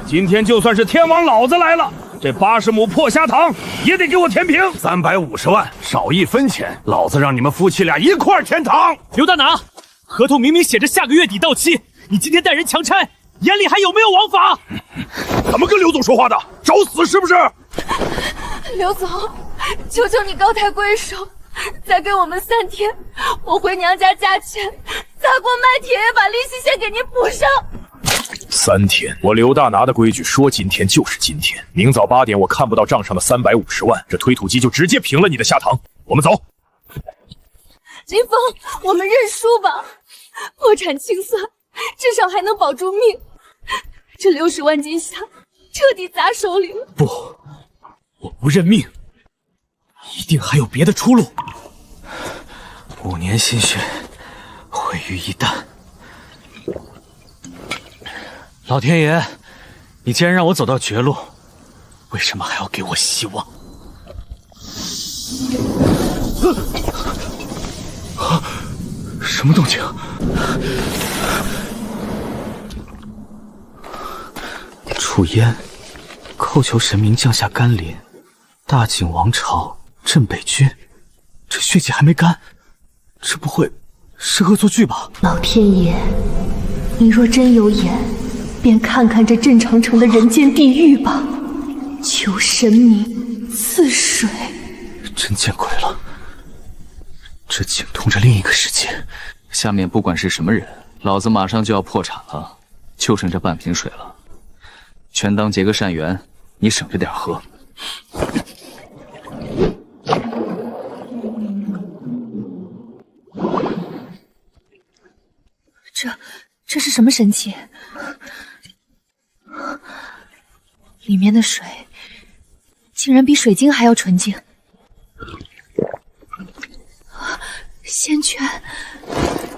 今天就算是天王老子来了，这80亩破虾塘也得给我填平。350万，少1分钱，老子让你们夫妻俩一块填塘。刘大拿，合同明明写着下个月底到期，你今天带人强拆，眼里还有没有王法？怎么跟刘总说话的？找死是不是？刘总，求求你高抬贵手，再给我们3天，我回娘家加钱，砸锅卖铁也把利息先给您补上。3天，我刘大拿的规矩说今天就是今天。明早8点我看不到账上的350万，这推土机就直接平了你的下塘。我们走。林峰，我们认输吧，破产清算，至少还能保住命。这60万金虾彻底砸手里了。不，我不认命，一定还有别的出路。5年心血毁于一旦。老天爷，你既然让我走到绝路，为什么还要给我希望？什么动静？楚烟叩求神明降下甘霖，大景王朝镇北军，这血迹还没干，这不会是恶作剧吧？老天爷，你若真有眼，便看看这镇长城的人间地狱吧，求神明赐水。真见鬼了，这竟通着另一个世界。下面不管是什么人，老子马上就要破产了，就剩这半瓶水了，全当结个善缘，你省着点喝。这是什么神器？里面的水竟然比水晶还要纯净。仙泉，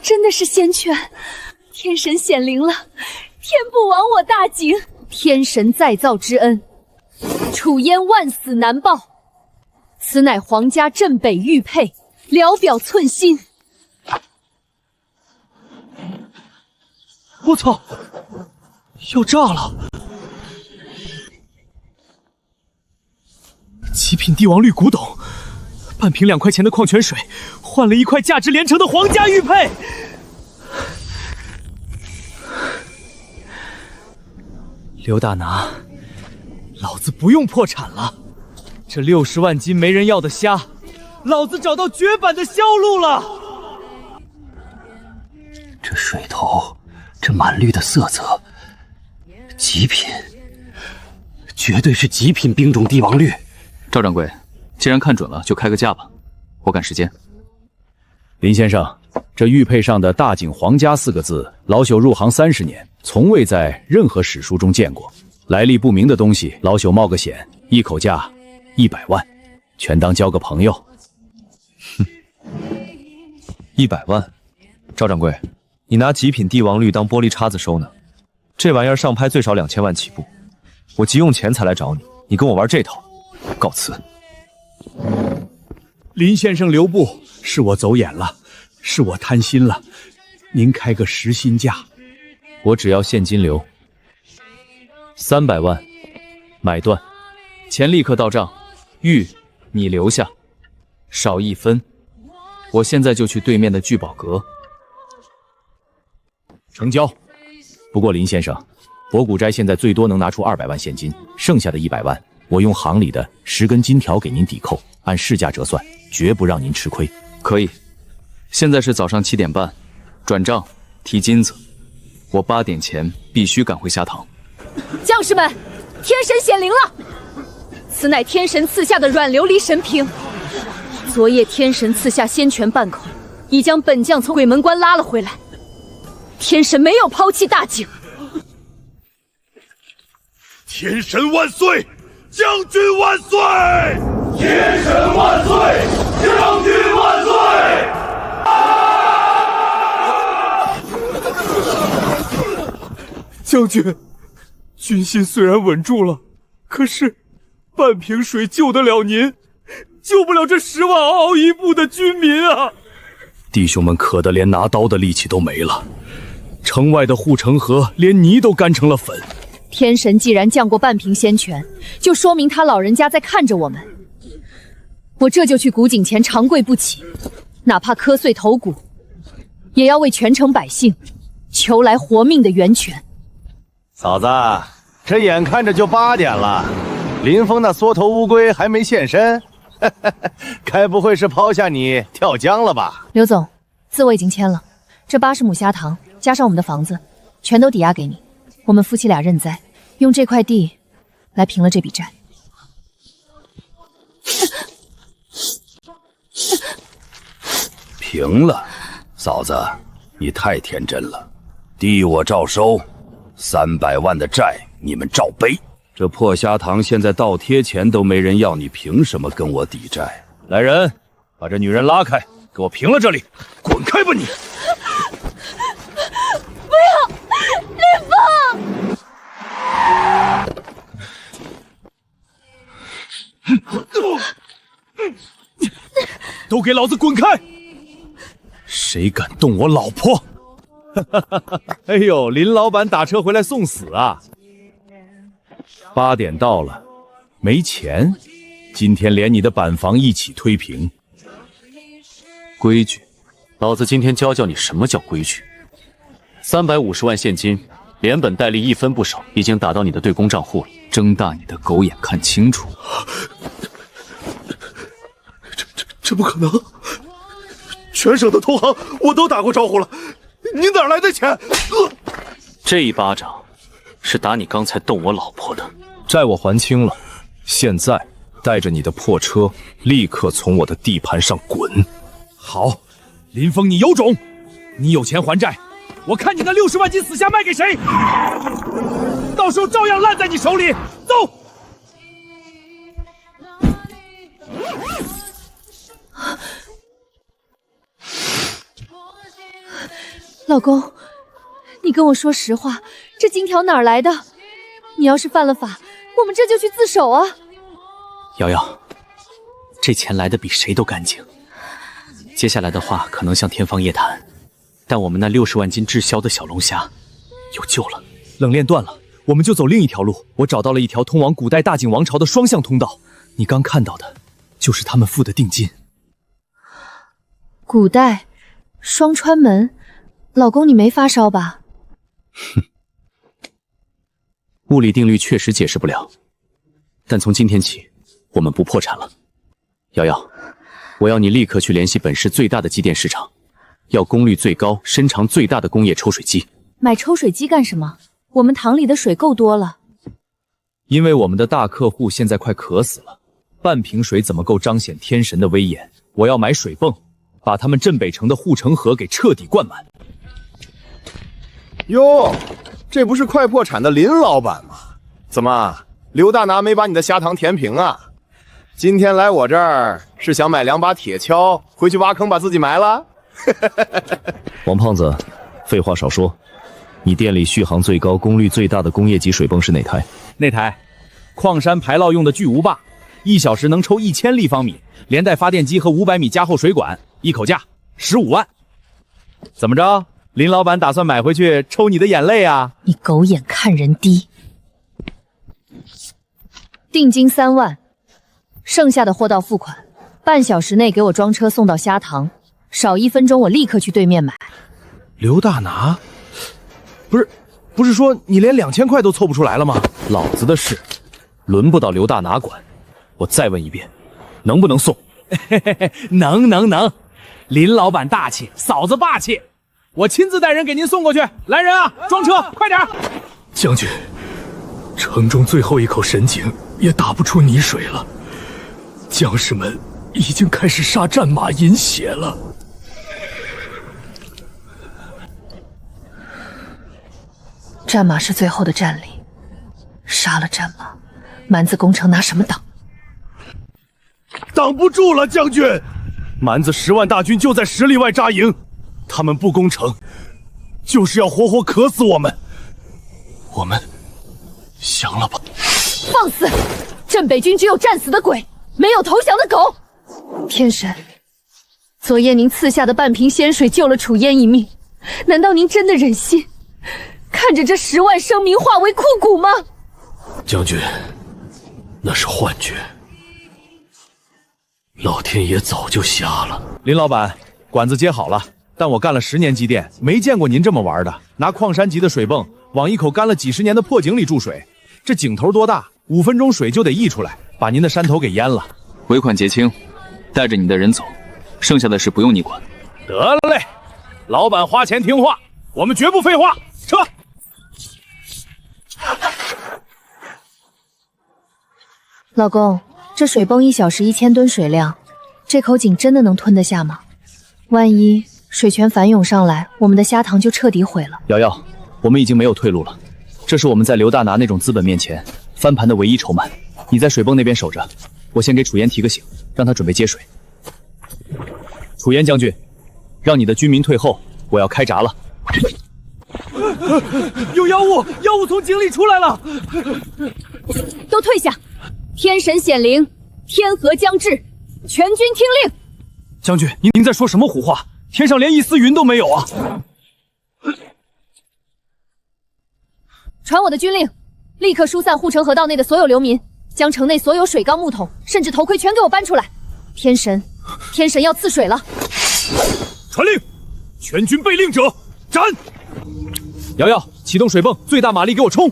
真的是仙泉！天神显灵了，天不亡我大景，天神再造之恩，楚烟万死难报。此乃皇家镇北玉佩，聊表寸心。我操！要炸了！极品帝王绿古董，半瓶2块钱的矿泉水，换了1块价值连城的皇家玉佩。刘大拿，老子不用破产了，这60万斤没人要的虾，老子找到绝版的销路了。这水头，这满绿的色泽，极品，绝对是极品冰种帝王绿。赵掌柜，既然看准了，就开个价吧，我赶时间。林先生，这玉佩上的大景皇家4个字，老朽入行30年，从未在任何史书中见过。来历不明的东西，老朽冒个险，一口价100万，全当交个朋友。哼，100万，赵掌柜，你拿极品帝王绿当玻璃碴子收呢？这玩意儿上拍最少2000万起步，我急用钱才来找你，你跟我玩这套，告辞。林先生留步，是我走眼了，是我贪心了，您开个实心价。我只要现金流，300万，买断，钱立刻到账。玉你留下，少1分，我现在就去对面的聚宝阁。成交。不过林先生，博古斋现在最多能拿出200万现金，剩下的100万，我用行里的10根金条给您抵扣，按市价折算，绝不让您吃亏。可以。现在是早上7点半，转账提金子，我8点前必须赶回虾塘。将士们，天神显灵了！此乃天神赐下的软琉璃神瓶，昨夜天神赐下仙泉半口，已将本将从鬼门关拉了回来。天神没有抛弃大景。天神万岁，将军万岁！天神万岁，将军万岁！将军，军心虽然稳住了，可是半瓶水救得了您，救不了这10万嗷嗷一步的军民啊！弟兄们渴得连拿刀的力气都没了，城外的护城河连泥都干成了粉。天神既然降过半瓶仙泉，就说明他老人家在看着我们。我这就去古井前长跪不起，哪怕磕碎头骨，也要为全城百姓求来活命的源泉。嫂子，这眼看着就8点了，林峰那缩头乌龟还没现身，该不会是抛下你跳江了吧？刘总，字我已经签了，这80亩虾塘加上我们的房子，全都抵押给你。我们夫妻俩认栽，用这块地来平了这笔债。平了，嫂子，你太天真了。地我照收，300万的债你们照背。这破虾塘现在倒贴钱都没人要，你凭什么跟我抵债？来人，把这女人拉开，给我平了这里！滚开吧你！不要，林峰！都给老子滚开！谁敢动我老婆？哎呦，林老板打车回来送死啊！8点到了，没钱，今天连你的板房一起推平。规矩，老子今天教你什么叫规矩。350万现金，连本带利一分不少，已经打到你的对公账户了。睁大你的狗眼看清楚！这不可能！全省的同行我都打过招呼了，你哪来的钱？这一巴掌是打你刚才动我老婆的。债我还清了，现在带着你的破车立刻从我的地盘上滚！好，林峰，你有种！你有钱还债，我看你那60万斤死虾卖给谁？到时候照样烂在你手里。走！老公，你跟我说实话，这金条哪儿来的？你要是犯了法，我们这就去自首啊！瑶瑶，这钱来的比谁都干净。接下来的话可能像天方夜谭，但我们那60万斤滞销的小龙虾有救了。冷链断了，我们就走另一条路。我找到了一条通往古代大景王朝的双向通道，你刚看到的就是他们付的定金。古代双川门，老公你没发烧吧？哼，物理定律确实解释不了，但从今天起，我们不破产了。瑶瑶，我要你立刻去联系本市最大的机电市场，要功率最高、身长最大的工业抽水机。买抽水机干什么？我们塘里的水够多了。因为我们的大客户现在快渴死了，半瓶水怎么够彰显天神的威严？我要买水泵，把他们镇北城的护城河给彻底灌满。哟，这不是快破产的林老板吗？怎么，刘大拿没把你的虾塘填平啊？今天来我这儿是想买2把铁锹，回去挖坑把自己埋了？王胖子，废话少说，你店里续航最高、功率最大的工业级水泵是哪台？那台，矿山排涝用的巨无霸，1小时能抽1000立方米，连带发电机和500米加厚水管，一口价15万。怎么着？林老板打算买回去抽你的眼泪啊？你狗眼看人低。定金3万，剩下的货到付款，半小时内给我装车送到虾塘，少1分钟我立刻去对面买。刘大拿，不是说你连2000块都凑不出来了吗？老子的事轮不到刘大拿管。我再问一遍，能不能送？能，林老板大气，嫂子霸气，我亲自带人给您送过去。来人啊，装车，快点！将军，城中最后一口神井也打不出泥水了，将士们已经开始杀战马饮血了。战马是最后的战力，杀了战马，蛮子攻城拿什么挡？挡不住了，将军！蛮子10万大军就在10里外扎营，他们不攻城，就是要活活渴死我们。我们降了吧！放肆！镇北军只有战死的鬼，没有投降的狗。天神，昨夜您赐下的半瓶仙水救了楚烟一命，难道您真的忍心看看着这10万生民化为枯骨吗？将军，那是幻觉，老天爷早就瞎了。林老板，管子接好了，但我干了10年机电，没见过您这么玩的，拿矿山级的水泵往一口干了几10年的破井里注水，这井头多大，5分钟水就得溢出来，把您的山头给淹了。尾款结清，带着你的人走，剩下的事不用你管。得了嘞，老板花钱听话，我们绝不废话，撤。老公，这水泵1小时1000吨水量，这口井真的能吞得下吗？万一水泉反涌上来，我们的虾塘就彻底毁了。瑶瑶，我们已经没有退路了，这是我们在刘大拿那种资本面前翻盘的唯一筹码。你在水泵那边守着，我先给楚岩提个醒，让他准备接水。楚岩将军，让你的军民退后，我要开闸了。有妖物，妖物从井里出来了！都退下！天神显灵，天河将至，全军听令！将军，您在说什么胡话？天上连一丝云都没有啊！传我的军令，立刻疏散护城河道内的所有流民，将城内所有水缸、木桶，甚至头盔全给我搬出来！天神要赐水了！传令，全军被令者斩！瑶瑶，启动水泵，最大马力给我冲！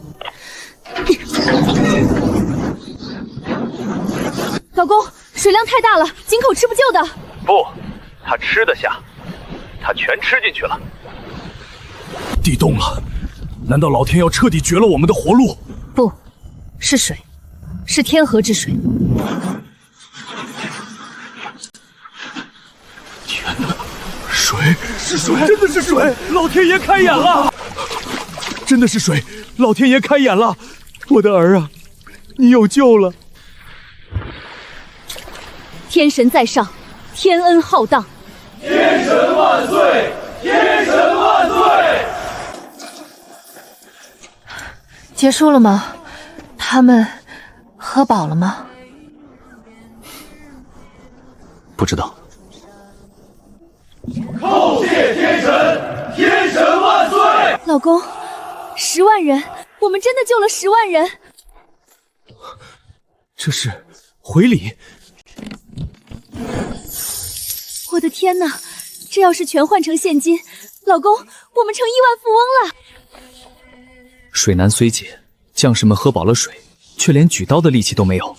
老公，水量太大了，井口吃不救的。不，他吃得下，他全吃进去了。地动了，难道老天要彻底绝了我们的活路？不，是水，是天河之水。天哪，水是水，真的是水！老天爷开眼了！真的是水，老天爷开眼了！我的儿啊，你有救了！天神在上，天恩浩荡。天神万岁！天神万岁！结束了吗？他们喝饱了吗？不知道。叩谢天神！天神万岁！老公，10万人，我们真的救了10万人。这是回礼。我的天哪，这要是全换成现金，老公，我们成亿万富翁了。水难虽解，将士们喝饱了水，却连举刀的力气都没有。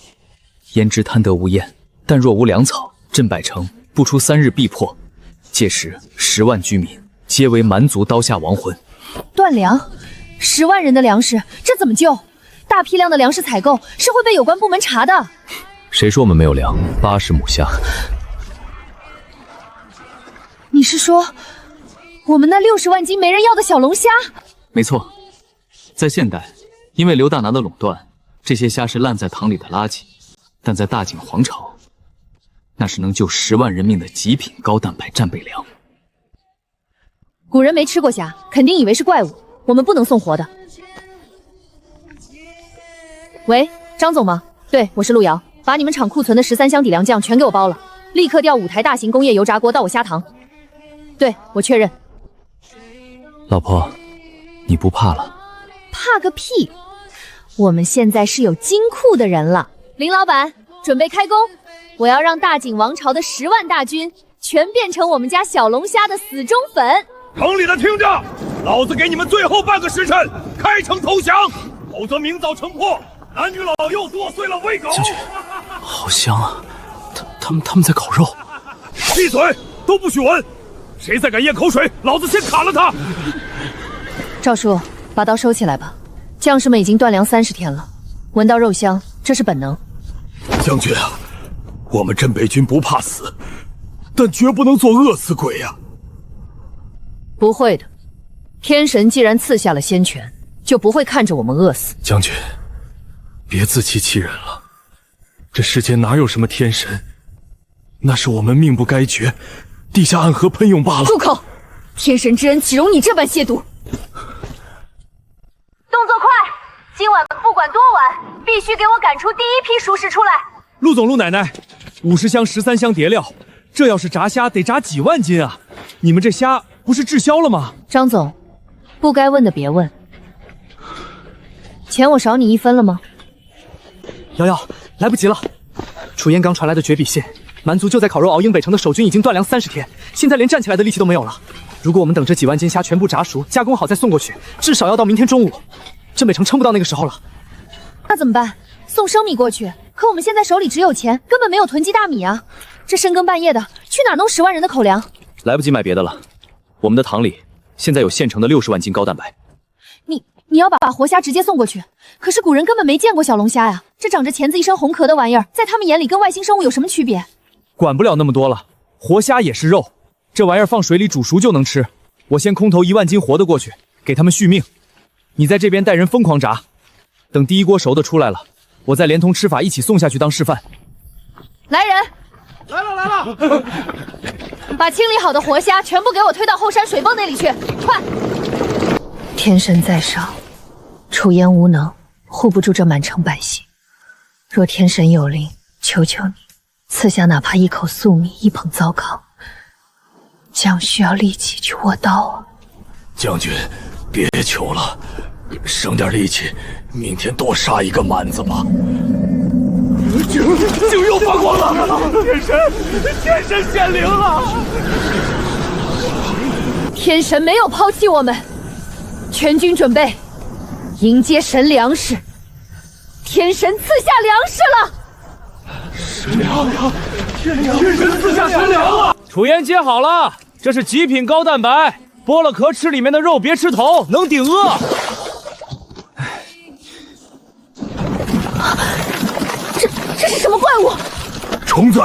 焉知贪得无厌，但若无粮草，镇百城不出3日必破。届时10万居民皆为蛮族刀下亡魂。断粮，10万人的粮食，这怎么救？大批量的粮食采购是会被有关部门查的。谁说我们没有粮？80亩虾。你是说，我们那60万斤没人要的小龙虾？没错，在现代，因为刘大拿的垄断，这些虾是烂在塘里的垃圾，但在大景皇朝，那是能救10万人命的极品高蛋白战备粮。古人没吃过虾，肯定以为是怪物，我们不能送活的。喂，张总吗？对，我是陆瑶，把你们厂库存的13箱底粮酱全给我包了，立刻调5台大型工业油炸锅到我虾塘。对，我确认。老婆，你不怕了？怕个屁！我们现在是有金库的人了。林老板，准备开工！我要让大景王朝的10万大军全变成我们家小龙虾的死忠粉。城里的听着，老子给你们最后半个时辰开城投降，否则明早城破，男女老幼剁碎了喂狗。将军，好香啊！他们在烤肉。闭嘴，都不许闻！谁再敢咽口水，老子先砍了他！赵叔，把刀收起来吧。将士们已经断粮30天了，闻到肉香，这是本能。将军啊，我们镇北军不怕死，但绝不能做饿死鬼呀！不会的，天神既然赐下了仙权，就不会看着我们饿死。将军，别自欺欺人了，这世间哪有什么天神？那是我们命不该绝，地下暗河喷涌罢了。住口！天神之恩岂容你这般亵渎？动作快！今晚不管多晚，必须给我赶出第一批熟食出来。陆总、陆奶奶，50箱13箱叠料，这要是炸虾得炸几万斤啊！你们这虾不是滞销了吗？张总，不该问的别问，钱我少你1分了吗？瑶瑶，来不及了。楚嫣刚传来的绝笔信，蛮族就在烤肉敖英北城的守军已经断粮30天，现在连站起来的力气都没有了。如果我们等这几万斤虾全部炸熟、加工好再送过去，至少要到明天中午。镇北城撑不到那个时候了。那怎么办？送生米过去，可我们现在手里只有钱，根本没有囤积大米啊！这深更半夜的，去哪弄10万人的口粮？来不及买别的了。我们的塘里现在有现成的60万斤高蛋白。你要把活虾直接送过去，可是古人根本没见过小龙虾呀！这长着钳子一身红壳的玩意儿，在他们眼里跟外星生物有什么区别？管不了那么多了，活虾也是肉，这玩意儿放水里煮熟就能吃。我先空投1万斤活的过去，给他们续命。你在这边带人疯狂炸，等第一锅熟的出来了，我再连同吃法一起送下去当示范。来人！来了！把清理好的活虾全部给我推到后山水泵那里去，快！天神在上，楚嫣无能，护不住这满城百姓。若天神有灵，求求你，赐下哪怕1口粟米，1捧糟糠。将需要力气去握刀啊！将军，别求了，省点力气，明天多杀一个蛮子吧。酒又发光了，天神显灵了！天神没有抛弃我们，全军准备迎接神粮食。天神赐下粮食了！神粮！天神赐下神粮了！楚嫣接好了，这是极品高蛋白，剥了壳吃里面的肉，别吃头，能顶饿。这是什么怪物？虫子，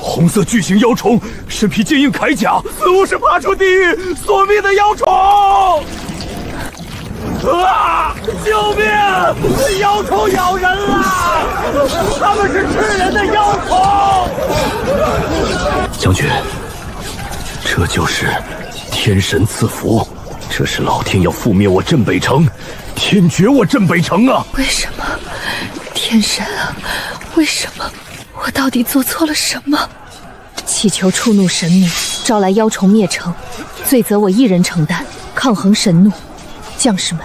红色巨型妖虫，身披坚硬铠甲，似乎是爬出地狱索命的妖虫。啊！救命！妖虫咬人了！他们是吃人的妖虫！将军，这就是天神赐福，这是老天要覆灭我镇北城，天绝我镇北城啊！为什么？天神啊，为什么？我到底做错了什么？祈求触怒神明，招来妖虫灭城，罪责我一人承担，抗衡神怒。将士们，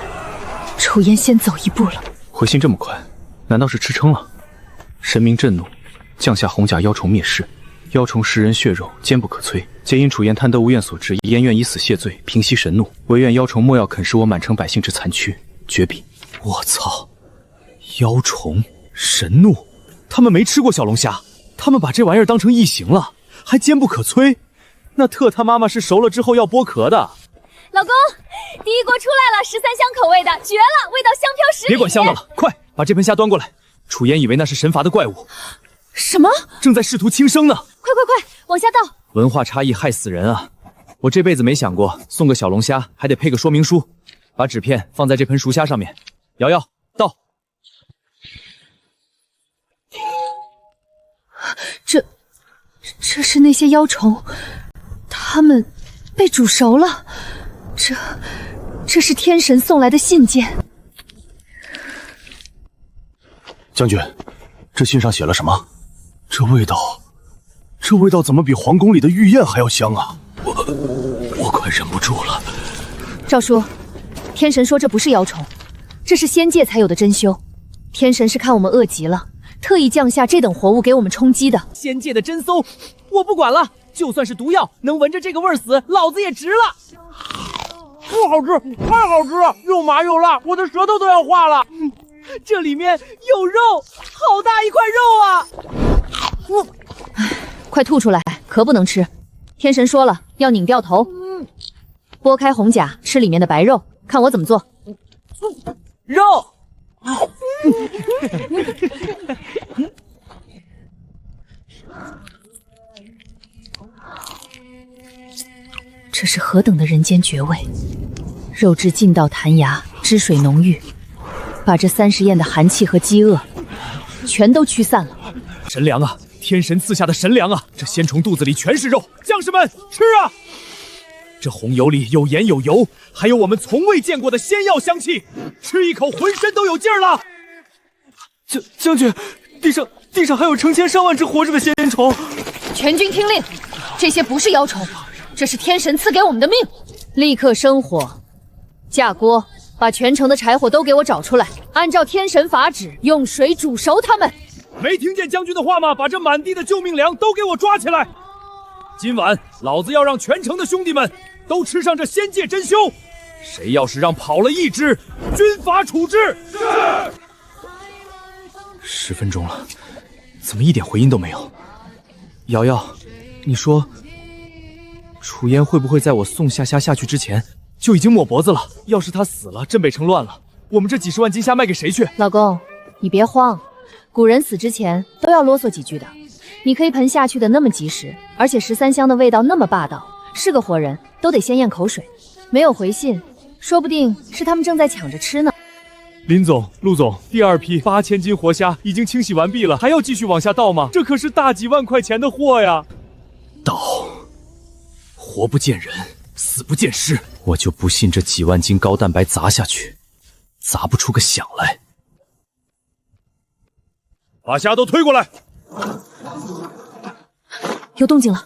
楚嫣先走一步了。回信这么快，难道是吃撑了？神明震怒，降下红甲妖虫灭世，妖虫食人血肉，坚不可摧。皆因楚嫣贪得无厌所致，燕愿以死谢罪，平息神怒。唯愿妖虫莫要啃食我满城百姓之残躯。绝笔。我操！妖虫神怒，他们没吃过小龙虾，他们把这玩意儿当成异形了，还坚不可摧。那特他妈妈是熟了之后要剥壳的。老公，第一锅出来了，13香口味的，绝了，味道香飘10里。别管香的了，快把这盆虾端过来。楚嫣以为那是神罚的怪物。什么？正在试图轻生呢。快，往下倒。文化差异害死人啊！我这辈子没想过送个小龙虾还得配个说明书。把纸片放在这盆熟虾上面。瑶瑶，倒。这是那些妖虫，它们被煮熟了。这是天神送来的信件。将军，这信上写了什么？这味道怎么比皇宫里的御宴还要香啊！我快忍不住了。赵叔，天神说这不是妖虫，这是仙界才有的珍馐。天神是看我们饿极了，特意降下这等活物给我们充饥的。仙界的珍馐，我不管了，就算是毒药，能闻着这个味儿死，老子也值了。不好吃，太好吃了，又麻又辣，我的舌头都要化了。这里面有肉，好大一块肉啊！快吐出来，壳不能吃。天神说了，要拧掉头，剥开红甲，吃里面的白肉。看我怎么做。肉。这是何等的人间绝味！肉质劲道弹牙，汁水浓郁，把这30宴的寒气和饥饿全都驱散了。神粮啊，天神赐下的神粮啊！这仙虫肚子里全是肉，将士们吃啊！这红油里有盐有油，还有我们从未见过的仙药香气，吃一口浑身都有劲儿了。将军，地上还有成千上万只活着的仙虫。全军听令，这些不是妖虫，这是天神赐给我们的命。立刻生火，架锅，把全城的柴火都给我找出来，按照天神法旨用水煮熟它们。没听见将军的话吗？把这满地的救命粮都给我抓起来！今晚老子要让全城的兄弟们都吃上这仙界珍馐，谁要是让跑了一只，军法处置。是。10分钟了，怎么一点回音都没有？瑶瑶，你说，楚烟会不会在我送夏夏下去之前就已经抹脖子了？要是他死了，镇北城乱了，我们这几10万金虾卖给谁去？老公，你别慌，古人死之前都要啰嗦几句的。你可以盆下去的那么及时，而且13香的味道那么霸道，是个活人都得先咽口水。没有回信，说不定是他们正在抢着吃呢。林总、陆总，第2批8000斤活虾已经清洗完毕了，还要继续往下倒吗？这可是大几万块钱的货呀！倒，活不见人，死不见尸，我就不信这几万斤高蛋白砸下去，砸不出个响来。把虾都推过来。有动静了，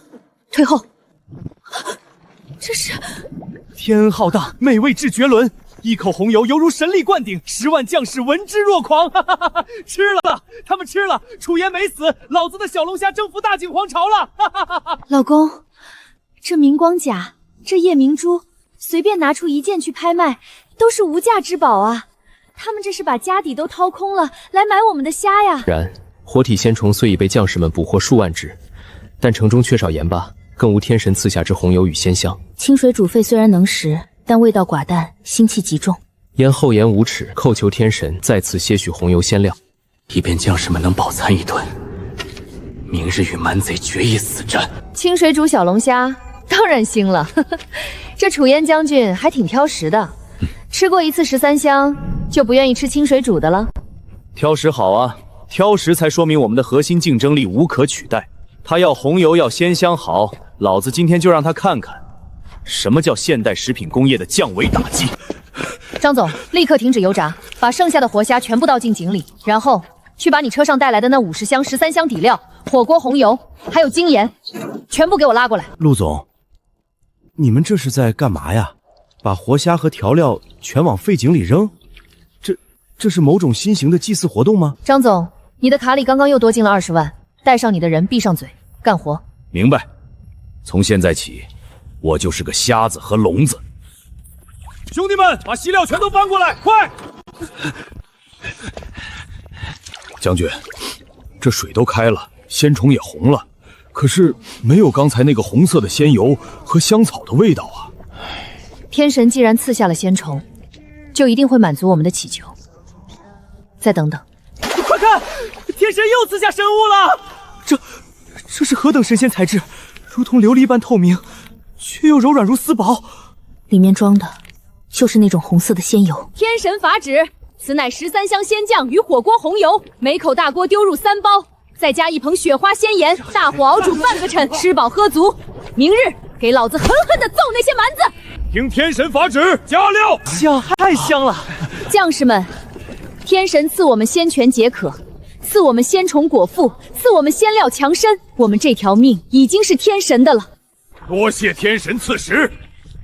退后。这是天恩浩荡，美味至绝伦，一口红油犹如神力灌顶，10万将士闻之若狂。吃了，他们吃了，楚烟没死，老子的小龙虾征服大景皇朝了。老公，这明光甲，这夜明珠，随便拿出1件去拍卖，都是无价之宝啊！他们这是把家底都掏空了，来买我们的虾呀！然，活体仙虫虽已被将士们捕获数万只，但城中缺少盐巴，更无天神赐下之红油与鲜香。清水煮沸虽然能食，但味道寡淡，腥气极重。焉厚颜无耻，叩求天神再赐些许红油鲜料，以便将士们能饱餐一顿，明日与蛮贼决一死战。清水煮小龙虾当然腥了。这楚烟将军还挺挑食的，吃过一次13香就不愿意吃清水煮的了。挑食好啊，挑食才说明我们的核心竞争力无可取代。他要红油，要鲜香好，老子今天就让他看看什么叫现代食品工业的降维打击。张总，立刻停止油炸，把剩下的活虾全部倒进井里，然后去把你车上带来的那50箱、13箱底料、火锅红油还有精盐全部给我拉过来。陆总，你们这是在干嘛呀？把活虾和调料全往废井里扔？这是某种新型的祭祀活动吗？张总，你的卡里刚刚又多进了20万，带上你的人闭上嘴干活。明白。从现在起，我就是个瞎子和聋子。兄弟们，把锡料全都翻过来，快！将军，这水都开了，鲜虫也红了，可是没有刚才那个红色的鲜油和香草的味道啊。天神既然赐下了鲜虫，就一定会满足我们的祈求。再等等，快看，天神又赐下神物了！这是何等神仙材质，如同琉璃般透明，却又柔软如丝薄。里面装的就是那种红色的鲜油。天神法旨，此乃13香鲜酱与火锅红油，每口大锅丢入3包，再加1盆雪花鲜盐，大火熬煮半个辰，吃饱喝足。明日给老子狠狠地揍那些蛮子！听天神法旨，加料！香，太香了！将士们，天神赐我们仙泉解渴，赐我们仙虫果腹，赐我们仙料强身，我们这条命已经是天神的了。多谢天神赐食，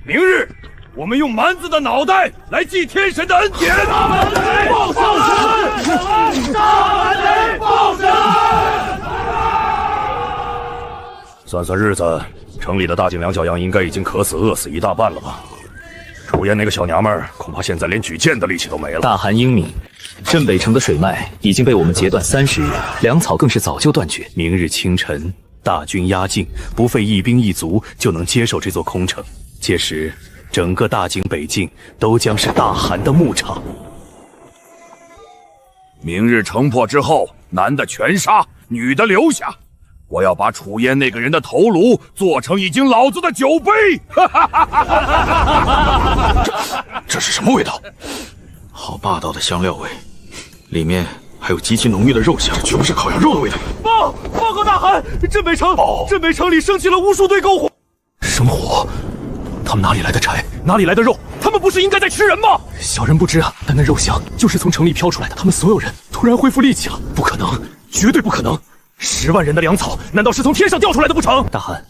明日我们用蛮子的脑袋来祭天神的恩典。大蛮贼报神！大蛮贼报神！算算日子，城里的大井两小羊应该已经渴死饿死一大半了吧？楚烟那个小娘们儿，恐怕现在连举剑的力气都没了。大汗英明，镇北城的水脉已经被我们截断30日，粮草更是早就断绝。明日清晨，大军压境，不费一兵一卒就能接手这座空城。届时，整个大井北境都将是大汗的牧场。明日城破之后，男的全杀，女的留下。我要把楚烟那个人的头颅做成已经老子的酒杯！这是什么味道？好霸道的香料味，里面还有极其浓郁的肉香，这绝不是烤羊肉的味道。报告大汗，镇北城里升起了无数堆篝火。生火？他们哪里来的柴？哪里来的肉？他们不是应该在吃人吗？小人不知啊，但那肉香就是从城里飘出来的。他们所有人突然恢复力气了，不可能，绝对不可能！10万人的粮草，难道是从天上掉出来的不成？大汗，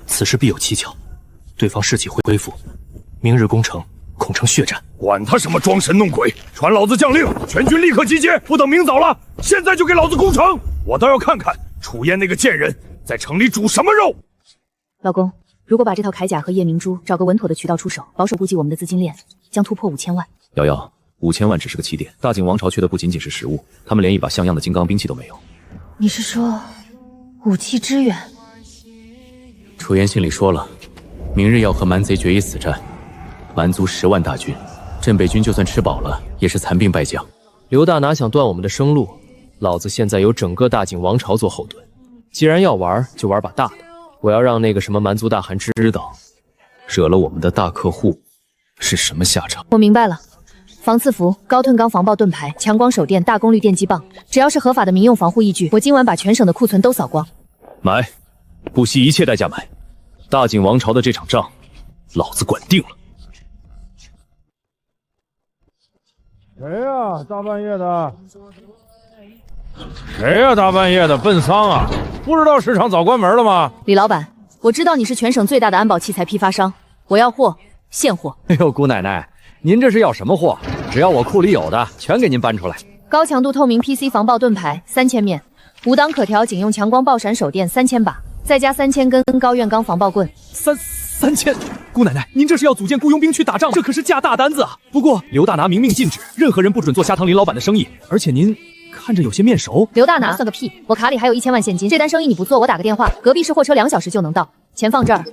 此事必有蹊跷，对方士气会恢复，明日攻城恐成血战。管他什么装神弄鬼，传老子将令，全军立刻集结，不等明早了，现在就给老子攻城！我倒要看看楚嫣那个贱人在城里煮什么肉。老公，如果把这套铠甲和夜明珠找个稳妥的渠道出手，保守估计我们的资金链将突破5000万。瑶瑶，5000万只是个起点，大景王朝缺的不仅仅是食物，他们连一把像样的金刚兵器都没有。你是说武器支援？楚嫣信里说了，明日要和蛮贼决一死战，蛮族10万大军，镇北军就算吃饱了，也是残兵败将。刘大拿想断我们的生路，老子现在有整个大景王朝做后盾。既然要玩，就玩把大的。我要让那个什么蛮族大汗知道，惹了我们的大客户是什么下场。我明白了。防刺服、高盾钢防爆盾牌、强光手电、大功率电击棒，只要是合法的民用防护义具，我今晚把全省的库存都扫光。买，不惜一切代价买。大景王朝的这场仗，老子管定了。谁呀？大半夜的？谁呀？大半夜的奔丧啊？不知道市场早关门了吗？李老板，我知道你是全省最大的安保器材批发商，我要货，现货。哎呦，姑奶奶，您这是要什么货？只要我库里有的，全给您搬出来。高强度透明 PC 防爆盾牌3000面，5档可调警用强光爆闪手电3000把，再加3000根高院钢防爆棍。3000，姑奶奶，您这是要组建雇佣兵去打仗？这可是价大单子啊！不过刘大拿明令禁止，任何人不准做虾堂林老板的生意。而且您看着有些面熟。刘大拿算个屁！我卡里还有1000万现金，这单生意你不做，我打个电话，隔壁市货车2小时就能到，钱放这儿，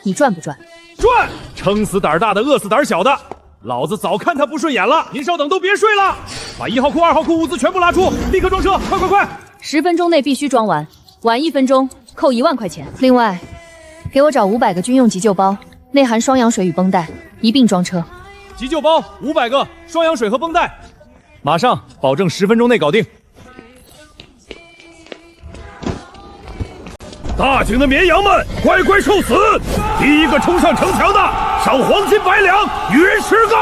你赚不赚？赚！撑死胆大的，饿死胆小的。老子早看他不顺眼了，您稍等，都别睡了，把1号库、2号库物资全部拉出，立刻装车，快快快！10分钟内必须装完，晚1分钟扣1万块钱。另外，给我找500个军用急救包，内含双氧水与绷带，一并装车。急救包500个，双氧水和绷带，马上，保证10分钟内搞定。大景的绵羊们，乖乖受死！第一个冲上城墙的，赏黄金100两，女人10个。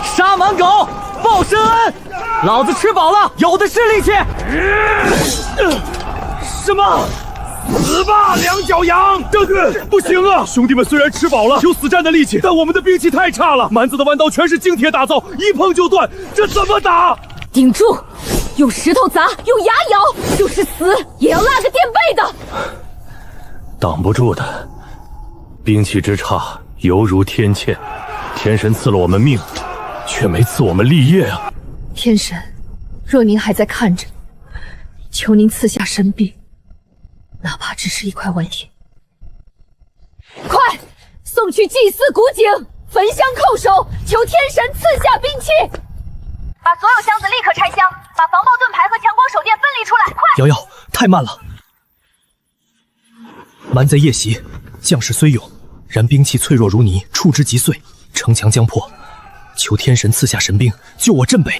杀满狗，报深恩，老子吃饱了，有的是力气。什么？死吧，两脚羊！将军，不行啊！兄弟们虽然吃饱了，有死战的力气，但我们的兵器太差了。蛮子的弯刀全是精铁打造，一碰就断，这怎么打？顶住！用石头砸，用牙咬，就是死也要拉个垫背的。挡不住的，兵器之差犹如天堑。天神赐了我们命，却没赐我们立业啊！天神，若您还在看着，求您赐下神兵，哪怕只是1块顽铁。快送去祭祀古井，焚香叩首，求天神赐下兵器。把所有箱子立刻拆箱，把防爆盾牌和强光手电分离出来，快！瑶瑶，太慢了。蛮贼夜袭，将士虽勇，然兵器脆弱如泥，触之即碎，城墙将破。求天神赐下神兵，救我镇北。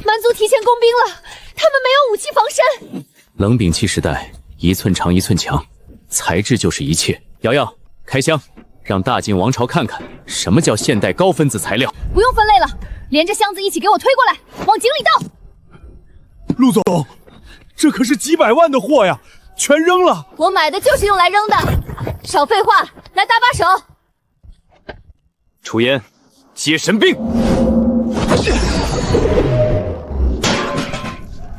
蛮族提前工兵了，他们没有武器防身。冷兵器时代，1寸长1寸强，材质就是一切。瑶瑶，开箱，让大晋王朝看看什么叫现代高分子材料。不用分类了，连着箱子一起给我推过来，往井里倒。陆总，这可是几百万的货呀，全扔了。我买的就是用来扔的，少废话，来搭把手。楚嫣，接神兵。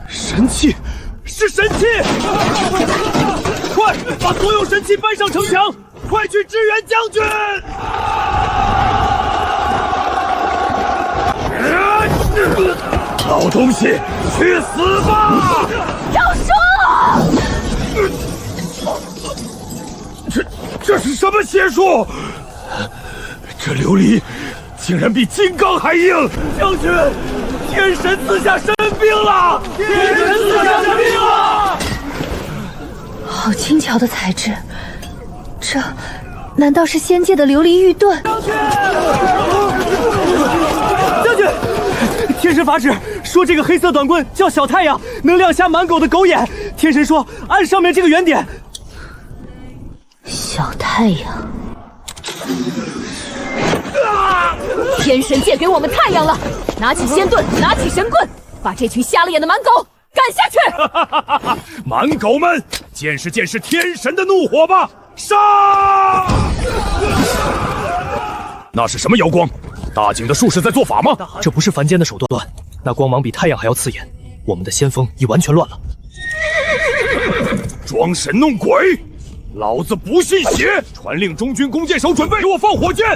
神器，是神器！快把所有神器搬上城墙，快去支援将军！老东西，去死吧！饶恕！这是什么邪术？这琉璃竟然比金刚还硬！将军，天神赐下神兵了！天神赐下神兵了！好轻巧的材质，这难道是仙界的琉璃玉盾？将军，天神法旨说这个黑色短棍叫小太阳，能亮瞎满狗的狗眼。天神说按上面这个圆点。小太阳，天神借给我们太阳了，拿起仙盾，拿起神棍，把这群瞎了眼的蛮狗赶下去！蛮狗们，见识见识天神的怒火吧！杀！那是什么妖光？大景的术士在做法吗？这不是凡间的手段，那光芒比太阳还要刺眼。我们的先锋已完全乱了。装神弄鬼！老子不信邪！传令中军弓箭手准备，给我放火箭，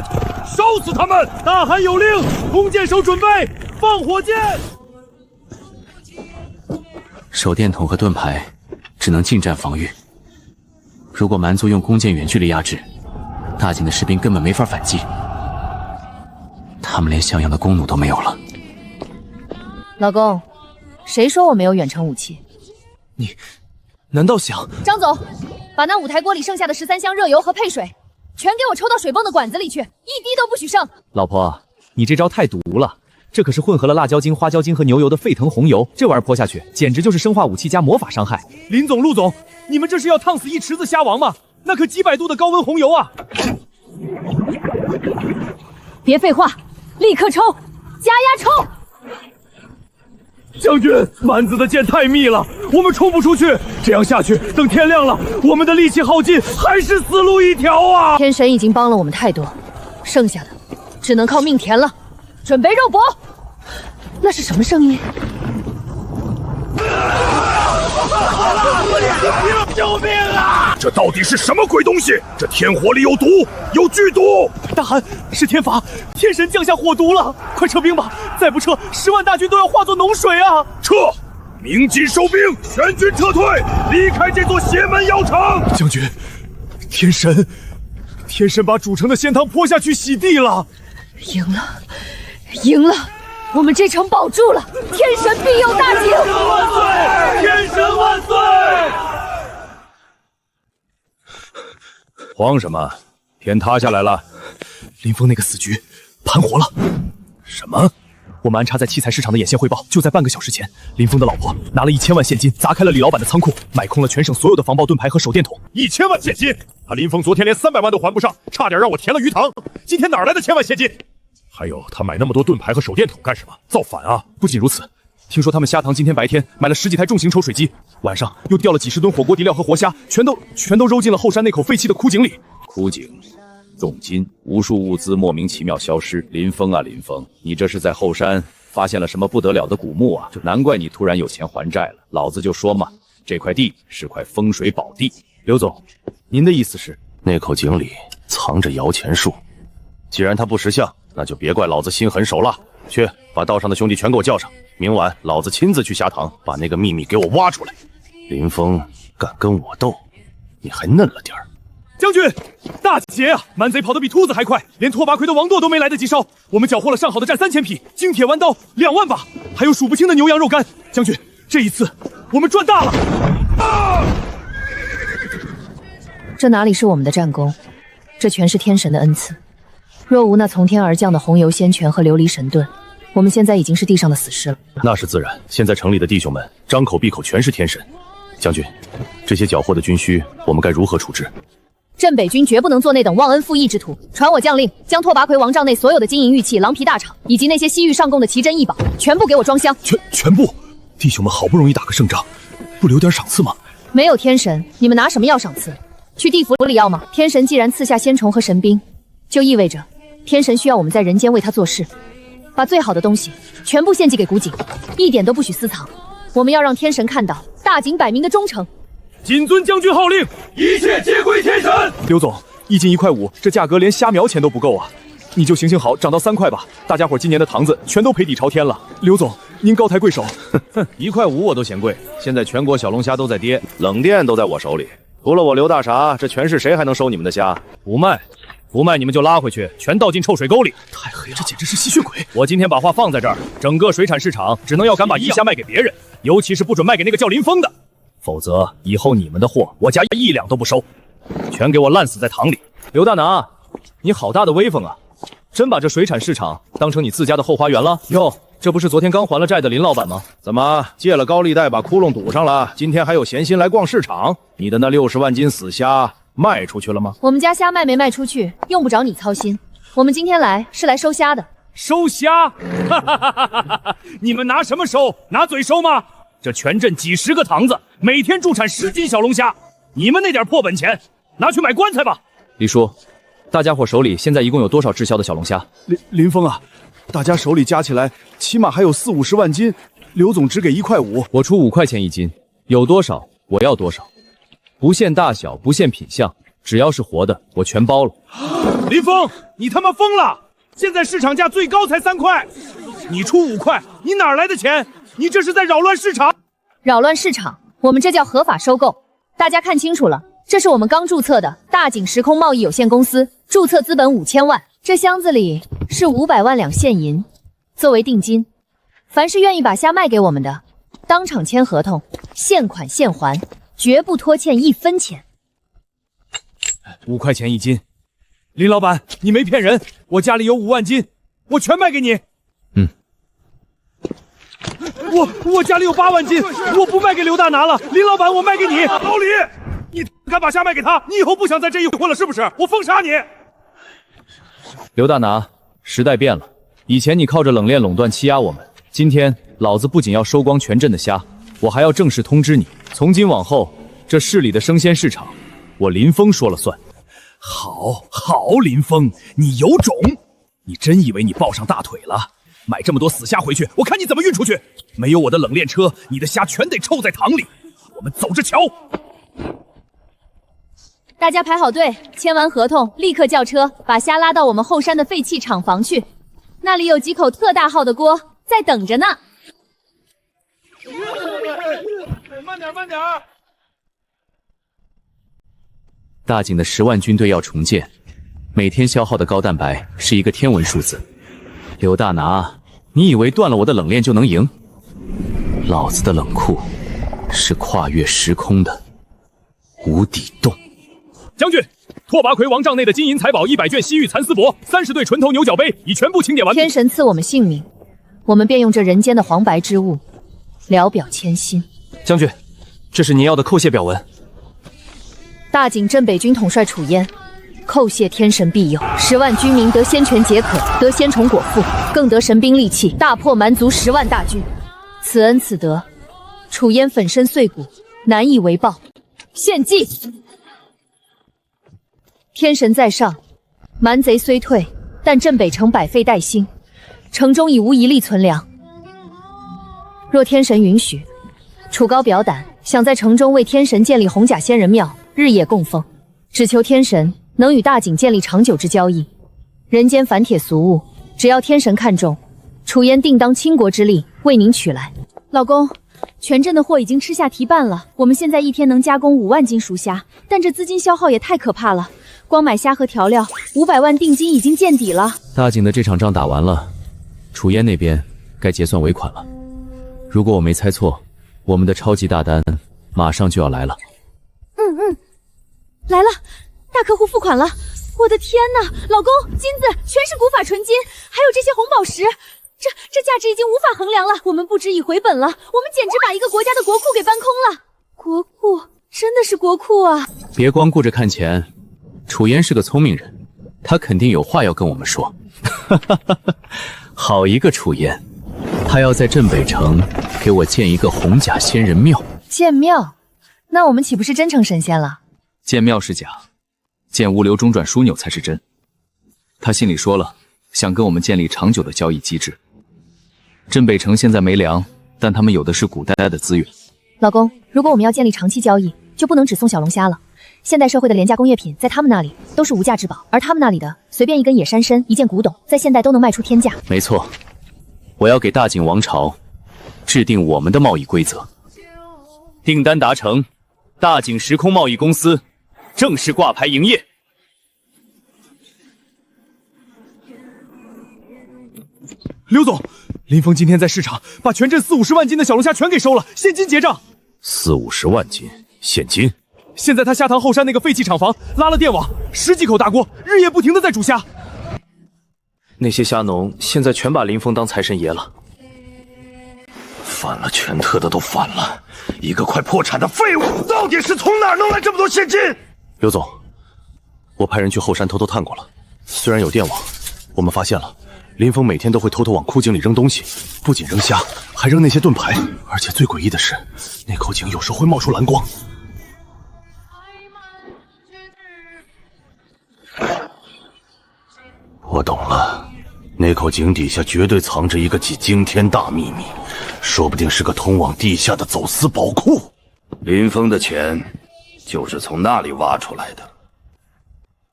烧死他们！大汗有令，弓箭手准备放火箭。手电筒和盾牌只能近战防御，如果蛮族用弓箭远距离压制，大景的士兵根本没法反击。他们连像样的弓弩都没有了。老公，谁说我没有远程武器？你难道想……张总，把那5台锅里剩下的13箱热油和配水，全给我抽到水泵的管子里去，一滴都不许剩。老婆，你这招太毒了，这可是混合了辣椒精、花椒精和牛油的沸腾红油，这玩意儿泼下去，简直就是生化武器加魔法伤害。林总、陆总，你们这是要烫死一池子虾王吗？那可几百度的高温红油啊！别废话，立刻抽，加压抽！将军，蛮子的箭太密了，我们冲不出去。这样下去，等天亮了，我们的力气耗尽，还是死路一条啊！天神已经帮了我们太多，剩下的只能靠命填了。准备肉搏！那是什么声音？救命啊！这到底是什么鬼东西？这天火里有毒，有剧毒！大汗，是天罚，天神降下火毒了！快撤兵吧，再不撤，10万大军都要化作脓水啊！撤！鸣金收兵，全军撤退，离开这座邪门妖城！将军，天神把主城的仙汤泼下去洗地了！赢了，赢了！我们这城保住了，天神庇佑大景！万岁！天神万岁！慌什么？天塌下来了！林峰那个死局盘活了。什么？我们安插在七彩市场的眼线汇报，就在半个小时前，林峰的老婆拿了1000万现金，砸开了李老板的仓库，买空了全省所有的防爆盾牌和手电筒。1000万现金？他林峰昨天连300万都还不上，差点让我填了鱼塘。今天哪来的1000万现金？还有，他买那么多盾牌和手电筒干什么？造反啊！不仅如此，听说他们虾塘今天白天买了10几台重型抽水机，晚上又调了几十吨火锅底料和活虾，全都揉进了后山那口废弃的枯井里。枯井，重金，无数物资莫名其妙消失。林峰啊，林峰，你这是在后山发现了什么不得了的古墓啊？难怪你突然有钱还债了。老子就说嘛，这块地是块风水宝地。刘总，您的意思是那口井里藏着摇钱树？既然它不识相，那就别怪老子心狠手辣。去，把道上的兄弟全给我叫上，明晚老子亲自去虾塘，把那个秘密给我挖出来。林峰敢跟我斗，你还嫩了点儿。将军，大捷啊！蛮贼跑得比秃子还快，连拓跋奎的王舵都没来得及烧。我们缴获了上好的战3000匹，精铁弯刀2万把，还有数不清的牛羊肉干。将军，这一次我们赚大了！这哪里是我们的战功，这全是天神的恩赐。若无那从天而降的红油仙泉和琉璃神盾，我们现在已经是地上的死尸了。那是自然，现在城里的弟兄们张口闭口全是天神。将军，这些缴获的军需，我们该如何处置？镇北军绝不能做那等忘恩负义之徒。传我将令，将拓跋奎王帐内所有的金银玉器、狼皮大氅，以及那些西域上贡的奇珍异宝，全部给我装箱。全部！弟兄们好不容易打个胜仗，不留点赏赐吗？没有天神，你们拿什么要赏赐？去地府里要吗？天神既然赐下仙虫和神兵，就意味着天神需要我们在人间为他做事，把最好的东西全部献祭给古井，一点都不许私藏。我们要让天神看到大景百民的忠诚。谨遵将军号令，一切皆归天神。刘总，1斤1块5，这价格连虾苗钱都不够啊！你就行好，涨到3块吧。大家伙今年的堂子全都赔底朝天了。刘总，您高抬贵手。哼，1块5我都嫌贵。现在全国小龙虾都在跌，冷店都在我手里。除了我刘大傻，这全市谁还能收你们的虾？不卖，不卖你们就拉回去，全倒进臭水沟里。太黑了，这简直是吸血鬼！我今天把话放在这儿，整个水产市场只能要敢把异虾卖给别人，尤其是不准卖给那个叫林峰的，否则以后你们的货我家1两都不收，全给我烂死在塘里。刘大拿，你好大的威风啊！真把这水产市场当成你自家的后花园了？哟，这不是昨天刚还了债的林老板吗？怎么借了高利贷把窟窿堵上了？今天还有闲心来逛市场？你的那60万斤死虾卖出去了吗？我们家虾卖没卖出去，用不着你操心。我们今天来是来收虾的。收虾？哈哈哈哈哈！你们拿什么收？拿嘴收吗？这全镇几10个塘子，每天助产10斤小龙虾，你们那点破本钱，拿去买棺材吧。李叔，大家伙手里现在一共有多少滞销的小龙虾？林峰啊，大家手里加起来起码还有40-50万斤，刘总只给1块5，我出5块钱一斤，有多少我要多少，不限大小，不限品相，只要是活的，我全包了。林峰，你他妈疯了！现在市场价最高才3块，你出5块，你哪来的钱？你这是在扰乱市场！扰乱市场，我们这叫合法收购。大家看清楚了，这是我们刚注册的大景时空贸易有限公司，注册资本5000万，这箱子里是500万两现银，作为定金。凡是愿意把虾卖给我们的，当场签合同，现款现还，绝不拖欠1分钱。5块钱一斤，林老板，你没骗人，我家里有5万斤，我全卖给你。我家里有8万斤，我不卖给刘大拿了。林老板，我卖给你。老李，你敢把虾卖给他，你以后不想在这一混了是不是？我封杀你！刘大拿，时代变了，以前你靠着冷链垄断欺压我们，今天老子不仅要收光全镇的虾，我还要正式通知你，从今往后，这市里的生鲜市场，我林峰说了算。好，林峰，你有种！你真以为你抱上大腿了？买这么多死虾回去，我看你怎么运出去！没有我的冷链车，你的虾全得臭在塘里。我们走着瞧。大家排好队，签完合同，立刻叫车把虾拉到我们后山的废弃厂房去，那里有几口特大号的锅在等着呢。慢点！大景的10万军队要重建，每天消耗的高蛋白是一个天文数字。刘大拿，你以为断了我的冷链就能赢？老子的冷库是跨越时空的无底洞。将军，拓跋奎王帐内的金银财宝100卷西域蚕丝帛，30对纯头牛角杯已全部清点完毕。天神赐我们性命，我们便用这人间的黄白之物聊表谦心。将军，这是您要的叩谢表文。大景镇北军统帅楚烟，叩谢天神庇佑，10万军民得仙泉解渴，得仙虫果腹，更得神兵利器，大破蛮族10万大军。此恩此德，楚烟粉身碎骨，难以为报。献祭！天神在上，蛮贼虽退，但镇北城百废待兴，城中已无一粒存粮。若天神允许，楚高表胆，想在城中为天神建立红甲仙人庙，日夜供奉，只求天神能与大景建立长久之交易。人间凡铁俗物，只要天神看中，楚烟定当倾国之力为您取来。老公，全镇的货已经吃下提半了，我们现在一天能加工5万斤熟虾，但这资金消耗也太可怕了。光买虾和调料，500万定金已经见底了。大景的这场仗打完了，楚烟那边该结算尾款了。如果我没猜错，我们的超级大单马上就要来了。来了，大客户付款了。我的天哪，老公，金子全是古法纯金，还有这些红宝石，这价值已经无法衡量了。我们不止已回本了，我们简直把一个国家的国库给搬空了。国库，真的是国库啊！别光顾着看钱，楚烟是个聪明人，他肯定有话要跟我们说。好一个楚烟，他要在镇北城给我建一个红甲仙人庙。建庙？那我们岂不是真成神仙了？建庙是假，建物流中转枢纽才是真。他心里说了，想跟我们建立长久的交易机制。镇北城现在没粮，但他们有的是古代的资源。老公，如果我们要建立长期交易，就不能只送小龙虾了。现代社会的廉价工业品在他们那里都是无价之宝，而他们那里的随便一根野山参、一件古董，在现代都能卖出天价。没错，我要给大景王朝制定我们的贸易规则。订单达成，大景时空贸易公司正式挂牌营业。刘总，林峰今天在市场把全镇40-50万斤的小龙虾全给收了，现金结账。40-50万斤现金。现在他下塘后山那个废弃厂房拉了电网，10几口大锅，日夜不停的在煮虾。那些虾农现在全把林峰当财神爷了。反了全特的都反了，一个快破产的废物，到底是从哪儿弄来这么多现金？刘总，我派人去后山偷偷探过了，虽然有电网，我们发现了林峰每天都会偷偷往枯井里扔东西，不仅扔虾，还扔那些盾牌，而且最诡异的是，那口井有时候会冒出蓝光。我懂了，那口井底下绝对藏着一个惊天大秘密，说不定是个通往地下的走私宝库。林峰的钱就是从那里挖出来的。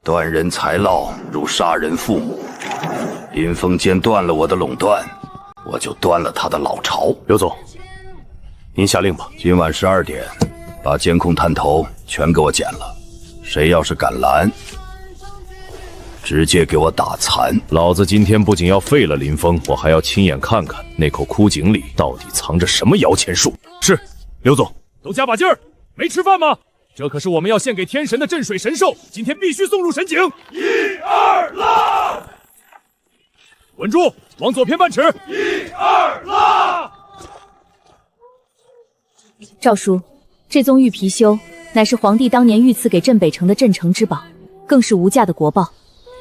断人财路如杀人父母，林峰间断了我的垄断，我就断了他的老巢。刘总，您下令吧。今晚12点，把监控探头全给我剪了，谁要是敢拦，直接给我打残！老子今天不仅要废了林峰，我还要亲眼看看那口枯井里到底藏着什么摇钱树。是，刘总，都加把劲儿！没吃饭吗？这可是我们要献给天神的镇水神兽，今天必须送入神井。1、2，拉！稳住，往左偏半尺。1、2，拉！诏书，这宗玉貔貅乃是皇帝当年御赐给镇北城的镇城之宝，更是无价的国宝。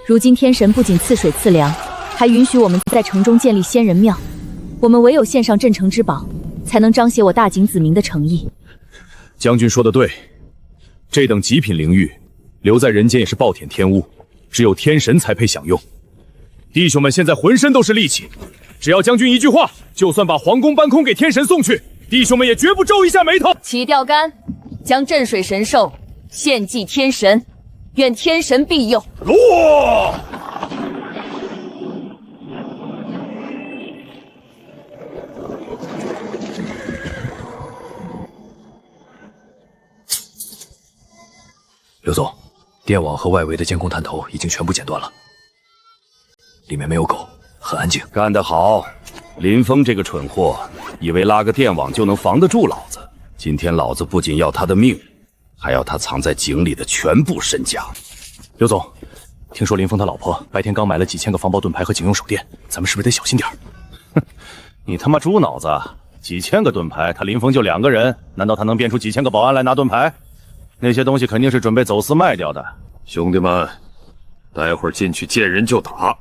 如今天神不仅赐水赐粮，还允许我们在城中建立仙人庙。我们唯有献上镇城之宝，才能彰显我大井子民的诚意。将军说得对，这等极品灵玉留在人间也是暴殄天物，只有天神才配享用。弟兄们现在浑身都是力气，只要将军一句话，就算把皇宫搬空给天神送去，弟兄们也绝不皱一下眉头。起钓竿，将镇水神兽献祭天神，愿天神庇佑。落！刘总，电网和外围的监控探头已经全部剪断了，里面没有狗，很安静。干得好！林峰这个蠢货，以为拉个电网就能防得住老子。今天老子不仅要他的命，还要他藏在井里的全部身家。刘总，听说林峰他老婆白天刚买了几千个防爆盾牌和警用手电，咱们是不是得小心点？哼，你他妈猪脑子！几千个盾牌，他林峰就2个人，难道他能变出几千个保安来拿盾牌？那些东西肯定是准备走私卖掉的。兄弟们，待会儿进去见人就打，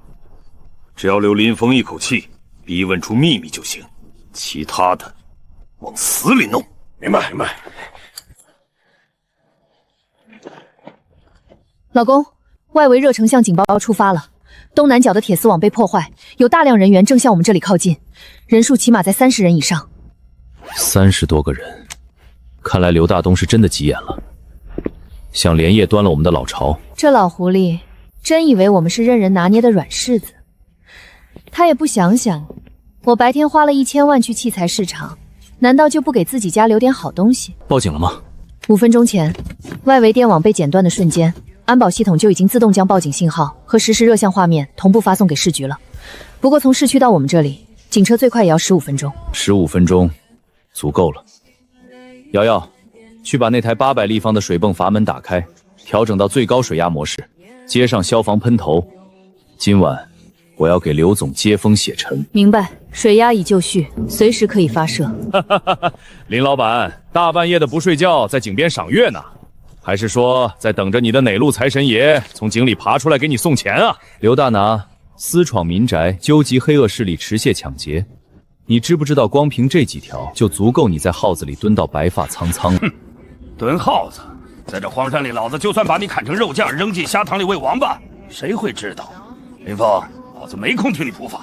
只要留林峰一口气，逼问出秘密就行，其他的往死里弄。明白，明白。老公，外围热成像警报要触发了，东南角的铁丝网被破坏，有大量人员正向我们这里靠近，人数起码在30人以上。30多个人，看来刘大东是真的急眼了，想连夜端了我们的老巢。这老狐狸真以为我们是任人拿捏的软柿子，他也不想想，我白天花了1000万去器材市场，难道就不给自己家留点好东西？报警了吗？5分钟前，外围电网被剪断的瞬间，安保系统就已经自动将报警信号和实时热像画面同步发送给市局了。不过从市区到我们这里，警车最快也要15分钟。15分钟足够了。瑶瑶，去把那台800立方的水泵阀门打开，调整到最高水压模式，接上消防喷头。今晚我要给刘总接风洗尘。明白，水压已就绪，随时可以发射。林老板，大半夜的不睡觉，在井边赏月呢？还是说在等着你的哪路财神爷从井里爬出来给你送钱啊？刘大拿，私闯民宅，纠集黑恶势力，持械抢劫。你知不知道，光凭这几条就足够你在耗子里蹲到白发苍苍？哼，蹲耗子，在这荒山里，老子就算把你砍成肉酱，扔进虾塘里喂王八，谁会知道？林峰，老子没空听你普法，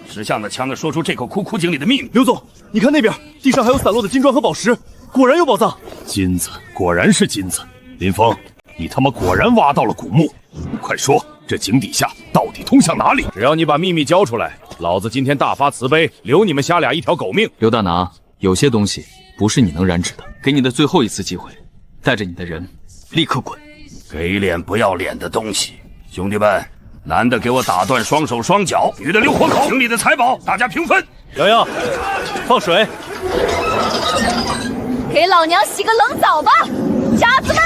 识相的强的说出这口枯井里的秘密。刘总，你看那边，地上还有散落的金砖和宝石，果然有宝藏。金子，果然是金子。林峰，你他妈果然挖到了古墓，快说，这井底下到底通向哪里？只要你把秘密交出来，老子今天大发慈悲，留你们瞎俩一条狗命。刘大拿，有些东西不是你能染指的，给你的最后一次机会，带着你的人立刻滚！给脸不要脸的东西！兄弟们，男的给我打断双手双脚，女的留活口。井里的财宝，大家平分。瑶瑶，放水。给老娘洗个冷澡吧，家子们！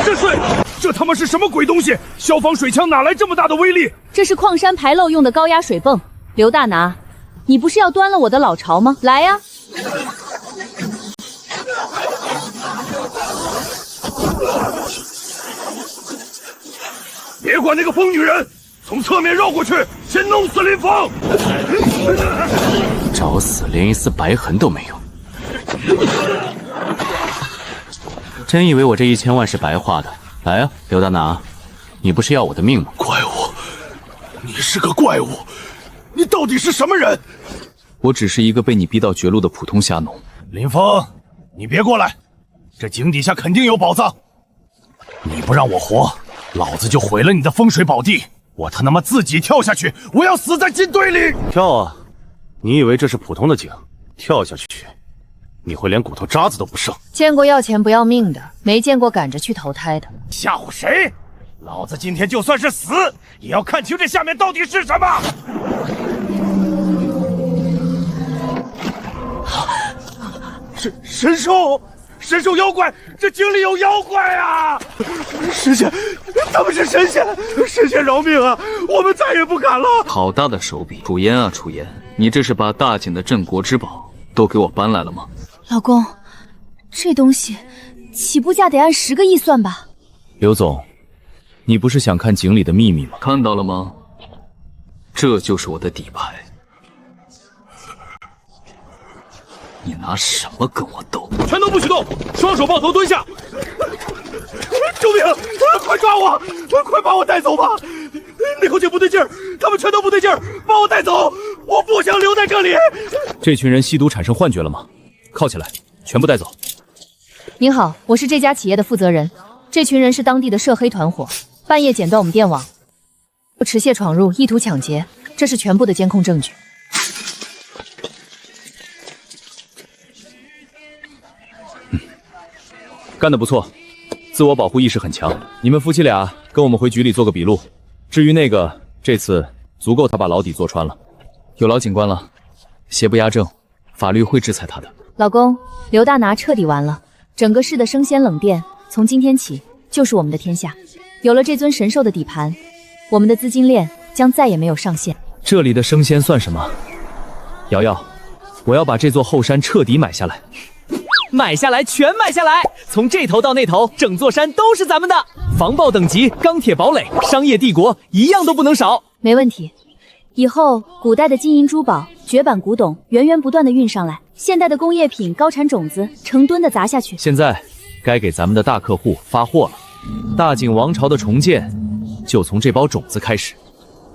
这水，这他妈是什么鬼东西？消防水枪哪来这么大的威力？这是矿山排漏用的高压水泵。刘大拿，你不是要端了我的老巢吗？来呀！别管那个疯女人，从侧面绕过去，先弄死林峰。找死，连一丝白痕都没有。真以为我这1000万是白花的？来啊，刘大拿，你不是要我的命吗？怪物，你是个怪物，你到底是什么人？我只是一个被你逼到绝路的普通侠农。林峰，你别过来，这井底下肯定有宝藏。你不让我活，老子就毁了你的风水宝地。我他妈自己跳下去，我要死在金堆里！跳啊！你以为这是普通的井？跳下去，你会连骨头渣子都不剩。见过要钱不要命的，没见过赶着去投胎的。吓唬谁？老子今天就算是死，也要看清这下面到底是什么！神兽！神兽妖怪，这井里有妖怪啊！神仙，他们是神仙，神仙饶命啊！我们再也不敢了。好大的手笔！楚言啊，楚言，你这是把大井的镇国之宝都给我搬来了吗？老公，这东西起步价得按10个亿算吧？刘总，你不是想看井里的秘密吗？看到了吗？这就是我的底牌。你拿什么跟我斗？全都不许动，双手抱头蹲下！救命！快抓我！快把我带走吧！那口井不对劲儿，他们全都不对劲儿，把我带走！我不想留在这里。这群人吸毒产生幻觉了吗？铐起来，全部带走。您好，我是这家企业的负责人。这群人是当地的涉黑团伙，半夜剪断我们电网，持械闯入，意图抢劫，这是全部的监控证据。干得不错，自我保护意识很强。你们夫妻俩跟我们回局里做个笔录。至于那个，这次足够他把牢底坐穿了。有劳警官了，邪不压正，法律会制裁他的。老公，刘大拿彻底完了，整个市的生鲜冷店从今天起就是我们的天下。有了这尊神兽的底盘，我们的资金链将再也没有上限。这里的生鲜算什么？瑶瑶，我要把这座后山彻底买下来。买下来，全买下来！从这头到那头，整座山都是咱们的。防爆等级、钢铁堡垒、商业帝国，一样都不能少。没问题。以后古代的金银珠宝、绝版古董源源不断的运上来，现代的工业品高产种子成吨的砸下去。现在该给咱们的大客户发货了。大井王朝的重建就从这包种子开始。